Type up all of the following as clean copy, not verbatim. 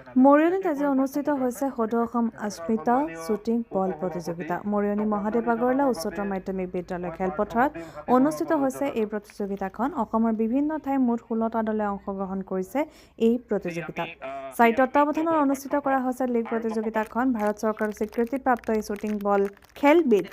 মৰিয়নীত আজি অনুষ্ঠিত হৈছে সদৌ অসম অস্মিতা শ্বুটিং বল প্ৰতিযোগিতা। মৰিয়নী মহাদেৱ আগৰৱালা উচ্চতৰ মাধ্যমিক বিদ্যালয় খেলপথাৰত অনুষ্ঠিত হৈছে এই প্ৰতিযোগিতাখন। অসমৰ বিভিন্ন ঠাইৰ মুঠ 16টা দলে অংশগ্ৰহণ কৰিছে এই প্ৰতিযোগিতাত। 4 তত্বাৱধানত অনুষ্ঠিত কৰা হৈছে লীগ প্ৰতিযোগিতাখন। ভাৰত চৰকাৰৰ স্বীকৃতিপ্ৰাপ্ত এই শ্বুটিং বল খেলবিধ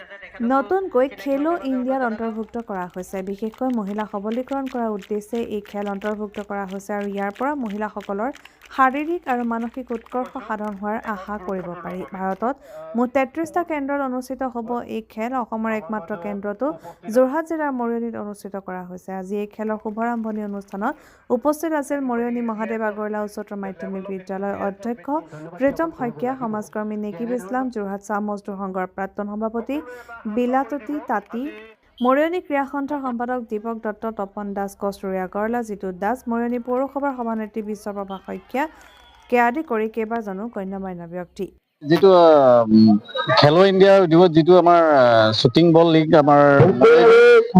নতুনকৈ খেলো ইণ্ডিয়াত অন্তৰ্ভুক্ত কৰা হৈছে। বিশেষকৈ মহিলা সবলীকৰণ কৰাৰ উদ্দেশ্যে এই খেল অন্তৰ্ভুক্ত কৰা হৈছে আৰু ইয়াৰ পৰা মহিলাসকলৰ শাৰীৰিক আৰু মানসিক উৎকৰ্ষ সাধন হোৱাৰ আশা কৰিব পাৰি। ভাৰতত মুঠ 33টা কেন্দ্ৰত অনুষ্ঠিত হ'ব এই খেল। অসমৰ একমাত্ৰ কেন্দ্ৰটো যোৰহাট জিলাৰ মৰিয়নীত অনুষ্ঠিত কৰা হৈছে। আজি এই খেলৰ শুভাৰম্ভণি অনুষ্ঠানত উপস্থিত আছিল মৰিয়নী মহাদেৱ আগৰৱালা উচ্চতৰ মাধ্যমিক বিদ্যালয়ৰ অধ্যক্ষ প্ৰীতম শইকীয়া, সমাজকৰ্মী নেকিব ইছলাম, যোৰহাট চাহ মজদুৰ সংঘৰ প্ৰাক্তন সভাপতি বিলাতী তাঁতী, মৰিয়নী ক্ৰীড়া সন্থাৰ সম্পাদক দীপক দত্ত, তপন দাস, কস্তুৰী আগৰৱালা, জিতু দাস, মৰিয়নী পৌৰসভাৰ সভানেত্ৰী বিশ্বপ্ৰভা শইকীয়াকে আদি কৰি কেইবাজনো গণ্যমান্য ব্যক্তি। যিটো খেলো ইণ্ডিয়াৰ উদ্যোগত যিটো আমাৰ শ্বুটিং বল লীগ আমাৰ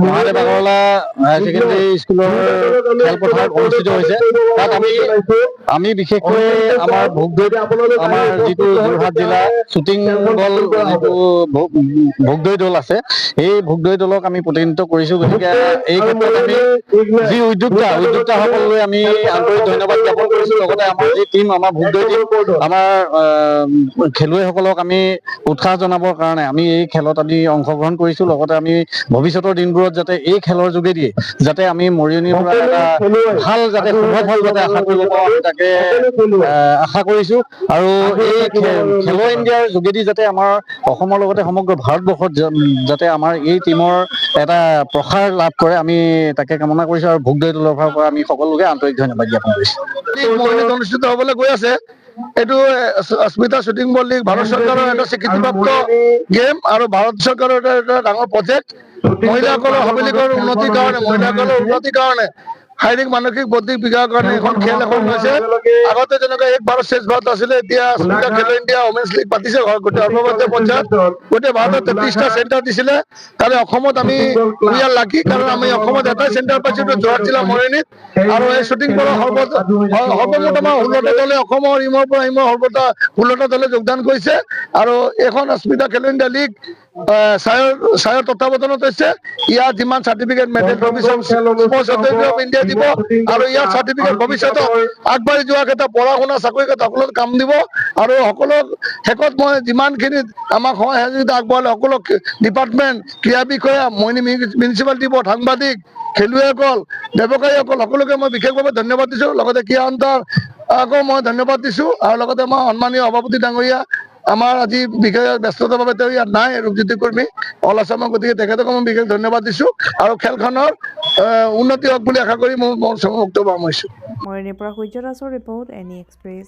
মহাদেৱ আগৰৱালা হায়াৰ ছেকেণ্ডেৰী স্কুলৰ খেলপথাৰত অনুষ্ঠিত হৈছে। তাত আমি বিশেষকৈ আমাৰ আমাৰ যিটো যোৰহাট জিলা শ্বুটিং বল যিটো ভোগদৈ দল আছে, এই ভোগদৈ দলক আমি প্ৰতিনিধিত্ব কৰিছো। গতিকে এই ক্ষেত্ৰত আমি যি উদ্যোক্তাসকললৈ আমি আন্তৰিক ধন্যবাদ জ্ঞাপন কৰিছো। লগতে আমাৰ যি টিম, আমাৰ ভোগদৈ টিম, আমাৰ খেলুৱৈসকলক আমি উৎসাহ জনাবৰ কাৰণে আমি এই খেলত আমি অংশগ্ৰহণ কৰিছো। লগতে আমি ভৱিষ্যতৰ দিনবোৰত যাতে এই খেলৰ যোগেদি যাতে আমি মৰিয়নীৰ পৰা এটা ভাল যাতে শুভফল যাতে আশা কৰিব পাৰোঁ, আমি তাকে আশা কৰিছো। আৰু এই খেলো ইণ্ডিয়াৰ যোগেদি যাতে আমাৰ অসমৰ লগতে সমগ্ৰ ভাৰতবৰ্ষত যাতে আমাৰ এই টিমৰ এটা প্ৰসাৰ লাভ কৰে, আমি তাকে কামনা কৰিছো। আৰু ভোগদৈ দলৰ পৰা আমি সকলোকে আন্তৰিক ধন্যবাদ জ্ঞাপন কৰিছো। মৰিয়নীত অনুষ্ঠিত হ'বলৈ গৈ আছে। এইটো অস্মিতা শ্বুটিং বল লীগ ভাৰত চৰকাৰৰ এটা স্বীকৃতিপ্ৰাপ্ত গেম আৰু ভাৰত চৰকাৰৰ এটা ডাঙৰ প্ৰজেক্ট। মহিলাসকলৰ সবলীকৰণ উন্নতিৰ কাৰণে শাৰীৰিক মানসিক বৌদ্ধিক বিকাশৰ কাৰণে এখন খেল এখন হৈছে। আগতে যেনেকৈ এক ভাৰত শ্ৰেষ্ঠ ভাৰত আছিলে, এতিয়া অস্মিতা খেলো ইণ্ডিয়া ওমেন্স লীগ পাতিছে গোটেই সৰ্বভাৰতীয় পৰ্যায়ত। গোটেই ভাৰতত 33টা চেণ্টাৰ দিছিলে। তাৰে অসমত আমি লাকি, কাৰণ আমি অসমত এটাই চেণ্টাৰ পাইছো, যোৰহাট জিলা মৰিয়নীত। আৰু এই শ্বুটিং বলৰ সৰ্বমুঠ আমাৰ 16টা দলে অসমৰ ইমৰ পৰা ইমৰ সৰ্বতা 16টা দলে যোগদান কৰিছে। আৰু এইখন অস্মিতা খেলো ইণ্ডিয়া লীগ ছাৰৰ তত্বাৱধানত হৈছে। ইয়াত যিমান চাৰ্টিফিকেট, মেডেল, ইণ্ডিয়া দিব আৰু ইয়াৰ চাৰ্টিফিকেট ভৱিষ্যতত আগবাঢ়ি যোৱা ক্ষেত্ৰত পঢ়া শুনা চাকৰি ক্ষেত্ৰত সকলোত কাম দিব। আৰু সকলো শেষত মই যিমানখিনিত আমাক সহায় সহযোগিতা আগবঢ়ালে সকলো ডিপাৰ্টমেণ্ট, ক্ৰীড়া বিষয়া, মৰিয়নী মিউনিচিপালিটি বৰ্ড, সাংবাদিক, খেলুৱৈসকল, ব্যৱসায়ীসকল সকলোকে মই বিশেষভাৱে ধন্যবাদ দিছো। লগতে ক্ৰীড়া সন্থাৰ আকৌ মই ধন্যবাদ দিছো। আৰু লগতে মই সন্মানীয় সভাপতি ডাঙৰীয়া, আমাৰ আজি বিশেষ ব্যস্ততাৰ বাবে তেওঁ ইয়াত নাই, ৰূপজ্যোতি কৰ্মী অল আছামৰ, গতিকে তেখেতকো মই বিশেষ ধন্যবাদ দিছো। আৰু খেলখনৰ উন্নতি হওক বুলি আশা কৰি মই বক্তব্য সামৰিছো। মৰিয়নীৰ পৰা সূৰ্য দাসৰ ৰিপৰ্ট, এনি এক্সপ্ৰেছ।